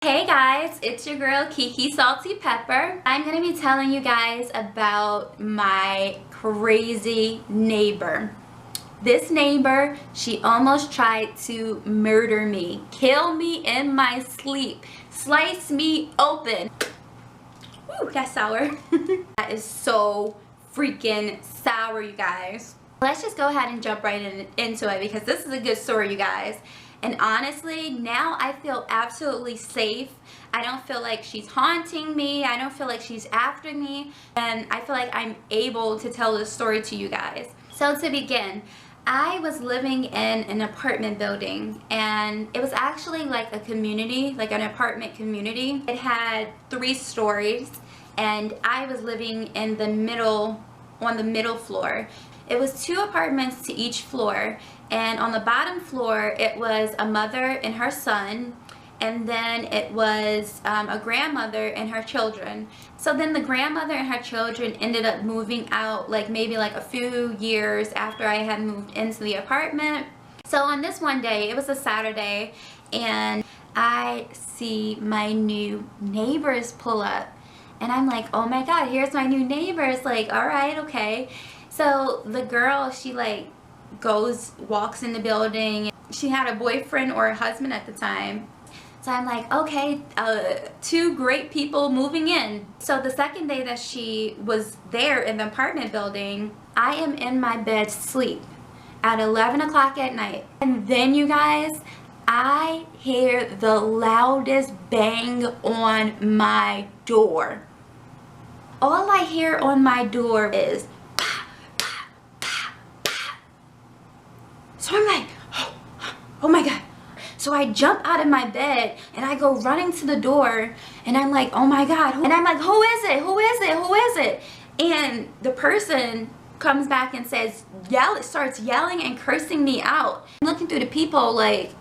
Hey guys, it's your girl Kiki Salty Pepper. I'm going to be telling you guys about my crazy neighbor. This neighbor, she almost tried to murder me, kill me in my sleep, slice me open. Ooh, that's sour. That is so freaking sour, you guys. Let's just go ahead and jump right into it because this is a good story, you guys. And honestly, now I feel absolutely safe. I don't feel like she's haunting me. I don't feel like she's after me. And I feel like I'm able to tell this story to you guys. So to begin, I was living in an apartment building, and it was actually like a community, like an apartment community. It had 3 stories, and I was living in the middle, on the middle floor. It was 2 apartments to each floor, and on the bottom floor it was a mother and her son, and then it was a grandmother and her children. So then the grandmother and her children ended up moving out maybe a few years after I had moved into the apartment. So on this one day, it was a Saturday, and I see my new neighbors pull up, and I'm like, oh my god, here's my new neighbors. Like, all right, okay. So the girl, she walks in the building. She had a boyfriend or a husband at the time. So I'm like, okay, 2 great people moving in. So the second day that she was there in the apartment building, I am in my bed asleep at 11 o'clock at night. And then, you guys, I hear the loudest bang on my door. All I hear on my door is so I'm like, oh my god. So I jump out of my bed and I go running to the door, and I'm like, oh my god. And I'm like, who is it? Who is it? Who is it? And the person comes back and says, starts yelling and cursing me out. I'm looking through the people like,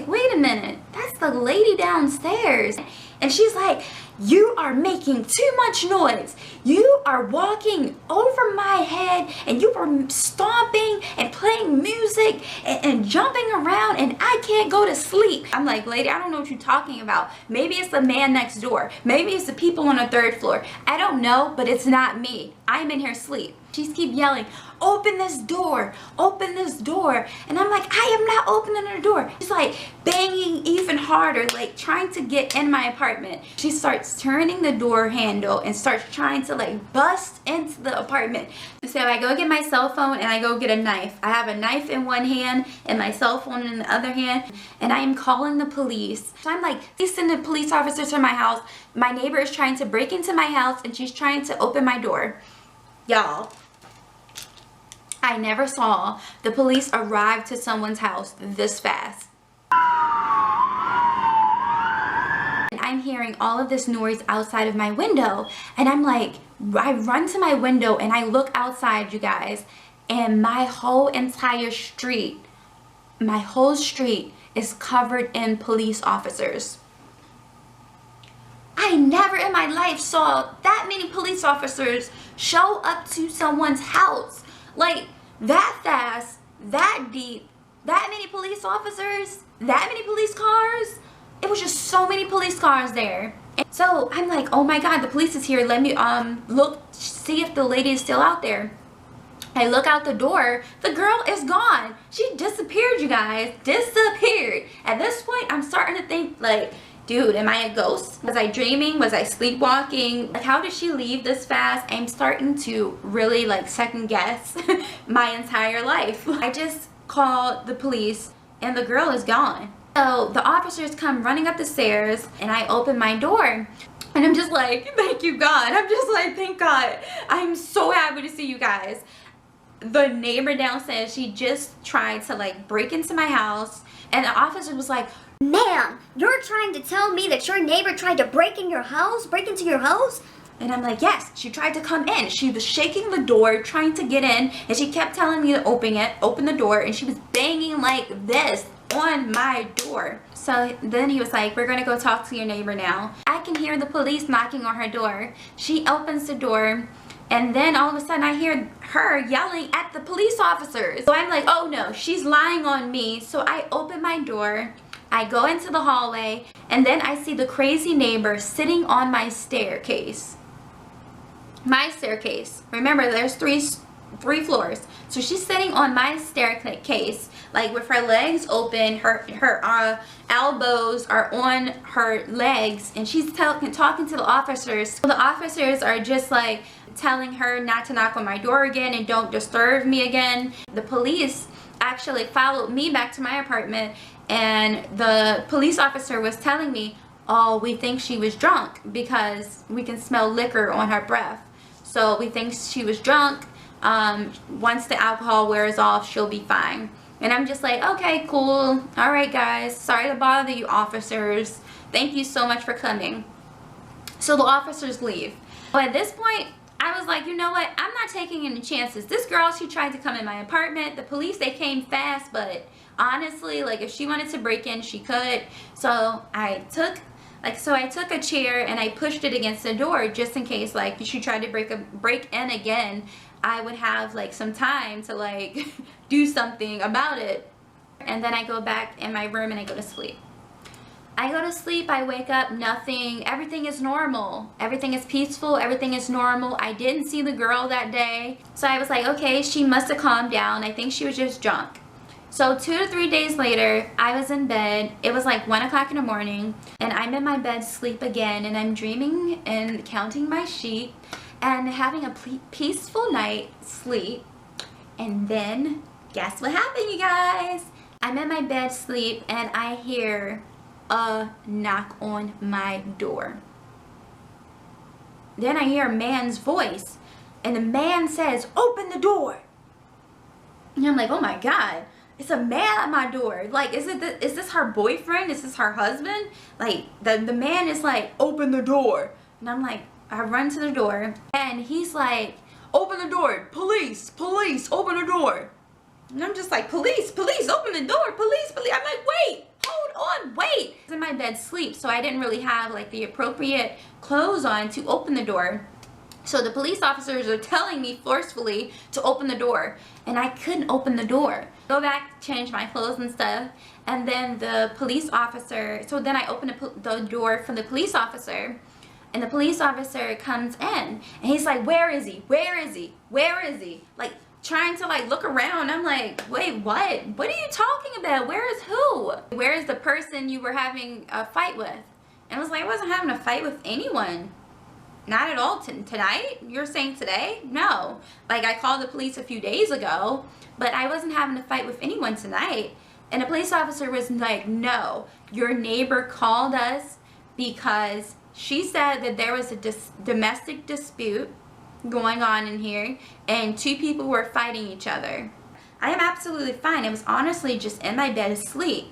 wait a minute, that's the lady downstairs. And she's like, you are making too much noise. You are walking over my head, and you are stomping and playing music and jumping around, and I can't go to sleep. I'm like, lady, I don't know what you're talking about. Maybe it's the man next door. Maybe it's the people on the 3rd floor. I don't know, but it's not me. I'm in here asleep. She's keep yelling, open this door, open this door. And I'm like, I am not opening the door. She's like banging even harder, like trying to get in my apartment. She starts turning the door handle and starts trying to bust into the apartment. So I go get my cell phone and I go get a knife. I have a knife in one hand and my cell phone in the other hand, and I am calling the police. So I'm like, please send the police officers to my house. My neighbor is trying to break into my house, and she's trying to open my door. Y'all, I never saw the police arrive to someone's house this fast. And I'm hearing all of this noise outside of my window, and I'm like, I run to my window and I look outside, you guys, and my whole entire street, my whole street is covered in police officers. I never in my life saw that many police officers show up to someone's house. Like, that fast, that deep, that many police officers, that many police cars. It was just so many police cars there. And so I'm like, oh my god, the police is here. Let me look, see if the lady is still out there. I look out the door. The girl is gone. She disappeared, you guys. Disappeared. At this point, I'm starting to think dude, am I a ghost? Was I dreaming? Was I sleepwalking? How did she leave this fast? I'm starting to really second guess my entire life. I just called the police and the girl is gone. So the officers come running up the stairs, and I open my door, and I'm just like, thank you God. I'm just like, thank God. I'm so happy to see you guys. The neighbor downstairs, she just tried to break into my house, and the officer was like, ma'am, you're trying to tell me that your neighbor tried to break into your house? And I'm like, yes, she tried to come in. She was shaking the door, trying to get in, and she kept telling me to open the door, and she was banging like this on my door. So then he was like, we're gonna go talk to your neighbor now. I can hear the police knocking on her door. She opens the door, and then all of a sudden I hear her yelling at the police officers. So I'm like, oh no, she's lying on me. So I open my door. I go into the hallway, and then I see the crazy neighbor sitting on my staircase. My staircase. Remember, there's three floors. So she's sitting on my staircase, like with her legs open, her elbows are on her legs, and she's talking to the officers. The officers are just like telling her not to knock on my door again and don't disturb me again. The police actually followed me back to my apartment, and the police officer was telling me, oh, we think she was drunk because we can smell liquor on her breath. So we think she was drunk. Once the alcohol wears off, she'll be fine. And I'm just like, okay, cool. All right, guys. Sorry to bother you, officers. Thank you so much for coming. So the officers leave. But at this point, I was like, you know what? I'm not taking any chances. This girl, she tried to come in my apartment. The police, they came fast, but honestly, like, if she wanted to break in, she could. So I took a chair and I pushed it against the door just in case, like, she tried to break in again. I would have like some time to like do something about it. And then I go back in my room and I go to sleep. I go to sleep, I wake up, nothing, everything is normal. Everything is peaceful, everything is normal. I didn't see the girl that day. So I was like, okay, she must have calmed down. I think she was just drunk. So 2 to 3 days later, I was in bed. It was like 1 o'clock in the morning, and I'm in my bed sleep again, and I'm dreaming and counting my sheep and having a peaceful night sleep. And then guess what happened, you guys? I'm in my bed sleep and I hear a knock on my door. Then I hear a man's voice, and the man says, open the door. And I'm like, oh my God, it's a man at my door. Like, is this her boyfriend? Is this her husband? Like, the man is like, open the door. And I'm like, I run to the door, and he's like, open the door, police, police, open the door. And I'm just like, police, police, open the door, police, police. I'm like, wait, hold on, wait. I was in my bed sleep, so I didn't really have like the appropriate clothes on to open the door. So the police officers are telling me forcefully to open the door, and I couldn't open the door. Go back, change my clothes and stuff, and then the police officer, so then I open the door for the police officer, and the police officer comes in, and he's like, where is he? Where is he? Where is he? Like, trying to like look around. I'm like, wait, what? What are you talking about? Where is who? Where is the person you were having a fight with? And I was like, I wasn't having a fight with anyone. Not at all. Tonight? You're saying today? No. Like, I called the police a few days ago, but I wasn't having a fight with anyone tonight. And the police officer was like, no, your neighbor called us because she said that there was a domestic dispute going on in here, and 2 people were fighting each other. I am absolutely fine. I was honestly just in my bed asleep.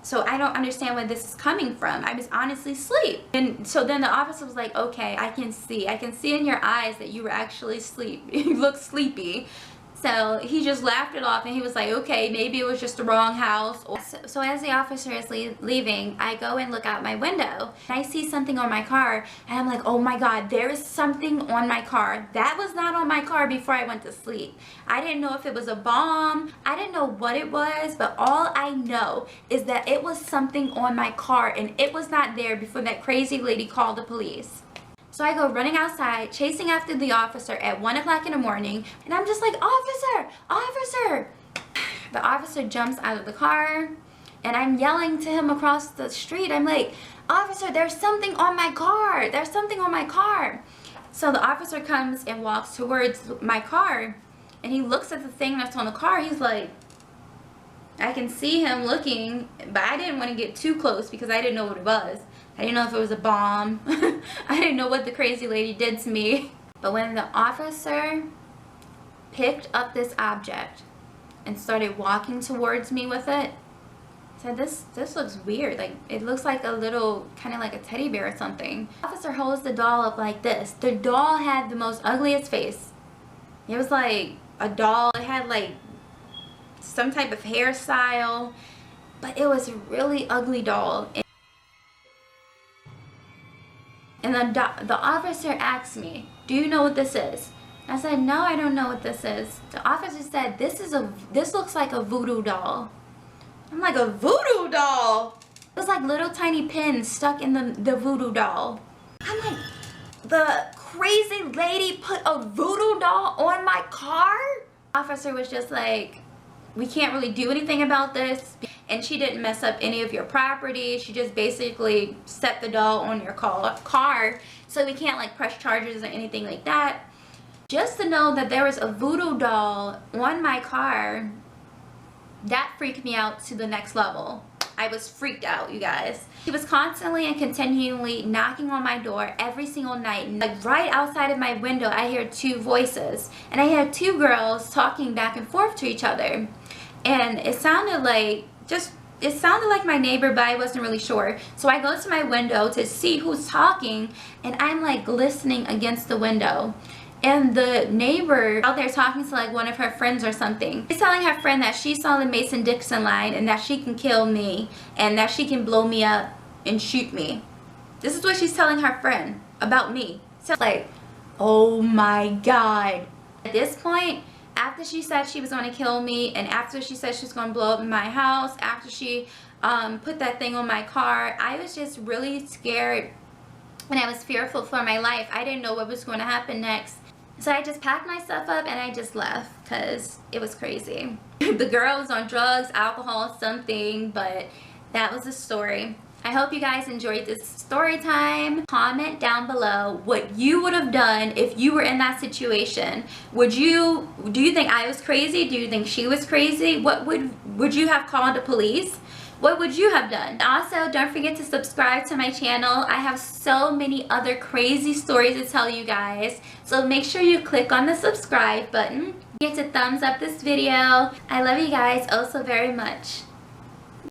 So I don't understand where this is coming from. I was honestly asleep. And so then the officer was like, okay, I can see in your eyes that you were actually asleep. You look sleepy. So he just laughed it off, and he was like, okay, maybe it was just the wrong house. So as the officer is leaving, I go and look out my window. And I see something on my car, and I'm like, oh my God, there is something on my car. That was not on my car before I went to sleep. I didn't know if it was a bomb. I didn't know what it was, but all I know is that it was something on my car, and it was not there before that crazy lady called the police. So I go running outside, chasing after the officer at 1 o'clock in the morning, and I'm just like, officer, officer. The officer jumps out of the car, and I'm yelling to him across the street. I'm like, officer, there's something on my car. There's something on my car. So the officer comes and walks towards my car, and he looks at the thing that's on the car. He's like, I can see him looking, but I didn't want to get too close because I didn't know what it was. I didn't know if it was a bomb. I didn't know what the crazy lady did to me. But when the officer picked up this object and started walking towards me with it, I said, this looks weird. Like, it looks like a little, kind of like a teddy bear or something. The officer holds the doll up like this. The doll had the most ugliest face. It was like a doll. It had like some type of hairstyle, but it was a really ugly doll. And the officer asked me, do you know what this is? I said, no, I don't know what this is. The officer said, this looks like a voodoo doll. I'm like, a voodoo doll? It was like little tiny pins stuck in the voodoo doll. I'm like, the crazy lady put a voodoo doll on my car? Officer was just like, we can't really do anything about this, and she didn't mess up any of your property. She just basically set the doll on your car, so we can't like press charges or anything like that. Just to know that there was a voodoo doll on my car, that freaked me out to the next level. I was freaked out, you guys. She was constantly and continually knocking on my door every single night. Like right outside of my window, I hear two voices, and I hear two girls talking back and forth to each other. And it sounded like my neighbor, but I wasn't really sure. So I go to my window to see who's talking, and I'm like listening against the window. And the neighbor out there talking to like one of her friends or something. She's telling her friend that she saw the Mason-Dixon line and that she can kill me and that she can blow me up and shoot me. This is what she's telling her friend about me. So like, oh my God. At this point, after she said she was going to kill me, and after she said she was going to blow up my house, after she put that thing on my car, I was just really scared and I was fearful for my life. I didn't know what was going to happen next. So I just packed my stuff up and I just left because it was crazy. The girl was on drugs, alcohol, something, but that was the story. I hope you guys enjoyed this story time. Comment down below what you would have done if you were in that situation. Do you think I was crazy? Do you think she was crazy? What would you have called the police? What would you have done? Also, don't forget to subscribe to my channel. I have so many other crazy stories to tell you guys. So make sure you click on the subscribe button. Get to thumbs up this video. I love you guys oh so very much.